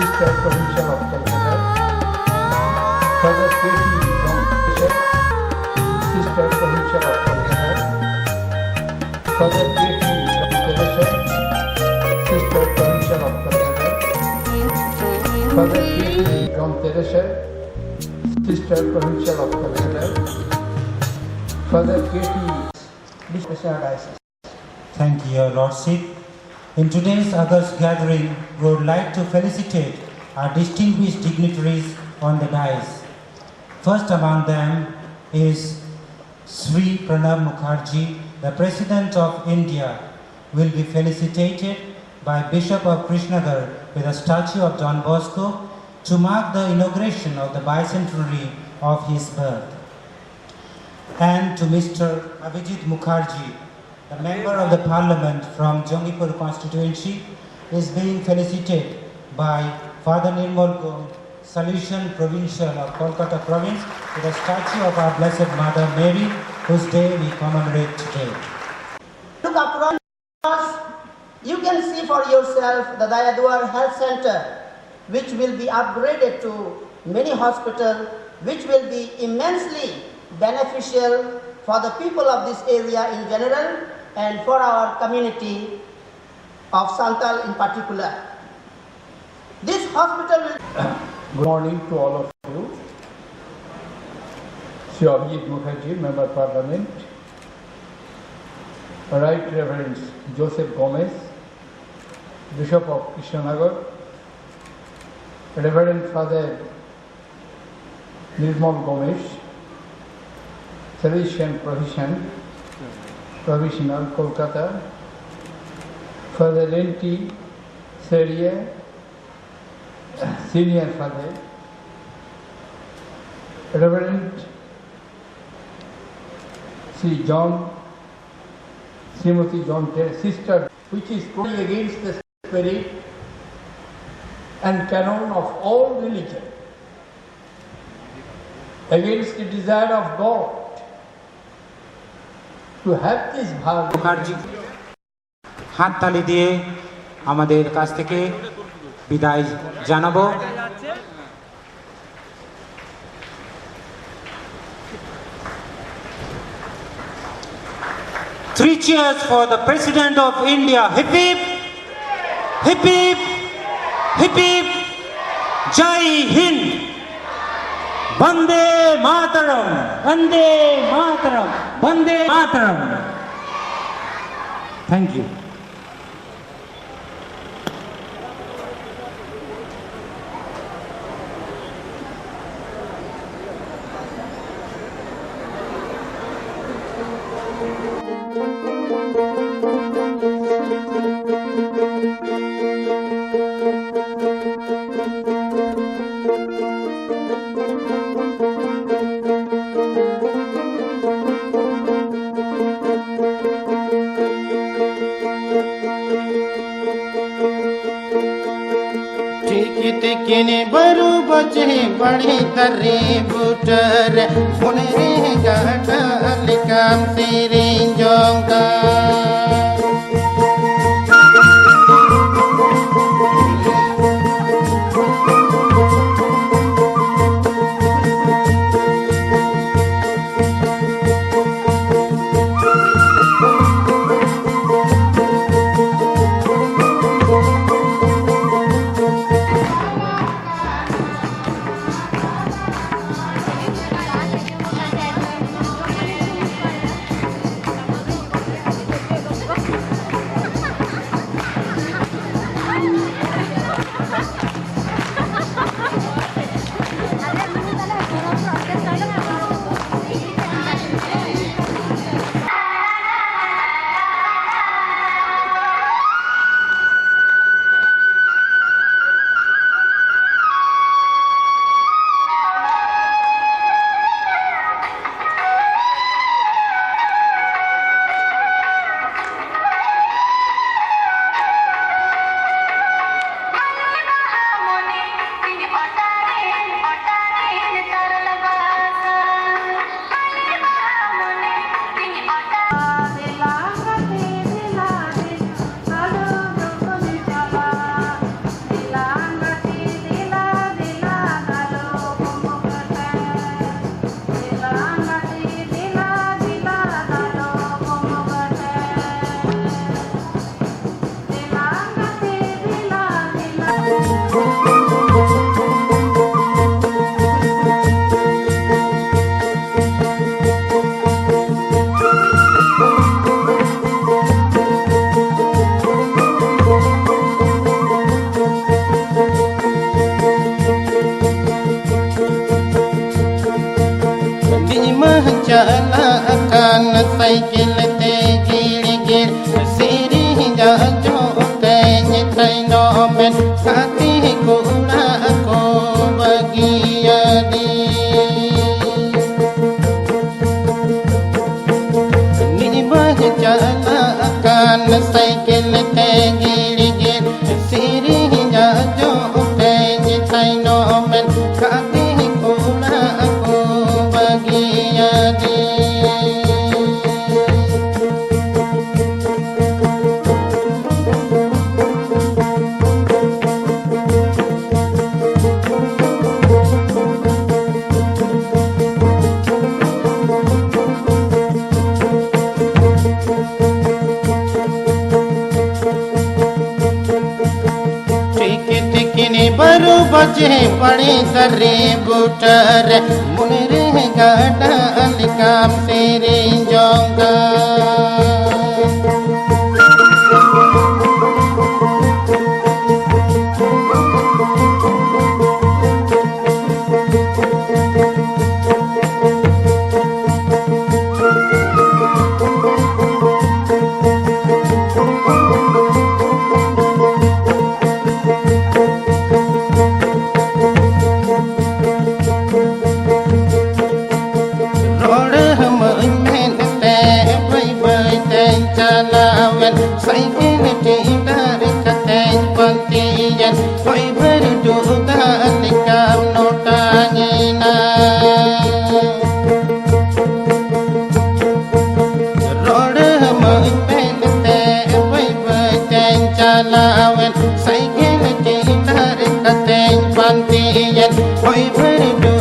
Sister Provincial of Calcutta, Father K.T. Bishop, Sister Provincial of Calcutta, Father K.T. Bishop, Sister Provincial of Calcutta, Father K.T. Teresa, Sister Provincial of Calcutta, Father K.T. Special Diocese. Thank you, Your Lordship. In today's August gathering, we would like to felicitate our distinguished dignitaries on the dais. First among them is Sri Pranab Mukherjee, the President of India, will be felicitated by Bishop of Krishnagar with a statue of Don Bosco to mark the inauguration of the bicentenary of his birth. And to Mr. Abhijit Mukherjee, the Member of the Parliament from Jangipur constituency, is being felicitated by Father Nirmal Gond, Salesian Provincial of Kolkata Province, with a statue of our Blessed Mother Mary, whose day we commemorate today. Look across, you can see for yourself the Dayaduar Health Center, which will be upgraded to many hospitals, which will be immensely beneficial for the people of this area in general and for our community of Santal in particular. This hospital will... Good morning to all of you. Sri Abhijit Mukherjee, Member of Parliament, Right Reverend Joseph Gomez, Bishop of Krishnanagar, Reverend Father Nirmal Gomesh, Salesian Provisional Kolkata, Father Lenti Seria, Senior Father, Reverend Srimati John Sister, which is going against the spirit and canon of all religion, against the desire of God to have this bhav. Mukherjee হাততালি দিয়ে আমাদের কাছ থেকে বিদায় জানাবো। Three cheers for the President of India. Hip hip, hip hip, hip hip, Jai Hind. Vande Mataram, Vande Mataram, Vande Mataram. Thank you. किने बरु बचे बड़ी तरे बुटर सुने रे गाटल काम तेरे जोंगा cycle te gil gil siri ja jo te ni thai no men sati ko na ko bagia di ni bah jalakan cycle te gil gil siri ja jo te ni thai no men sati ko na ko bagia di टिकनी बरु बजे पड़े करे बुटर मुनरे गाडल काम तेरे जोंगा cycle te dar katen pantian koi berdu dan kam notangina road mai pen te vai vai ten chalawen cycle te dar katen pantian koi berdu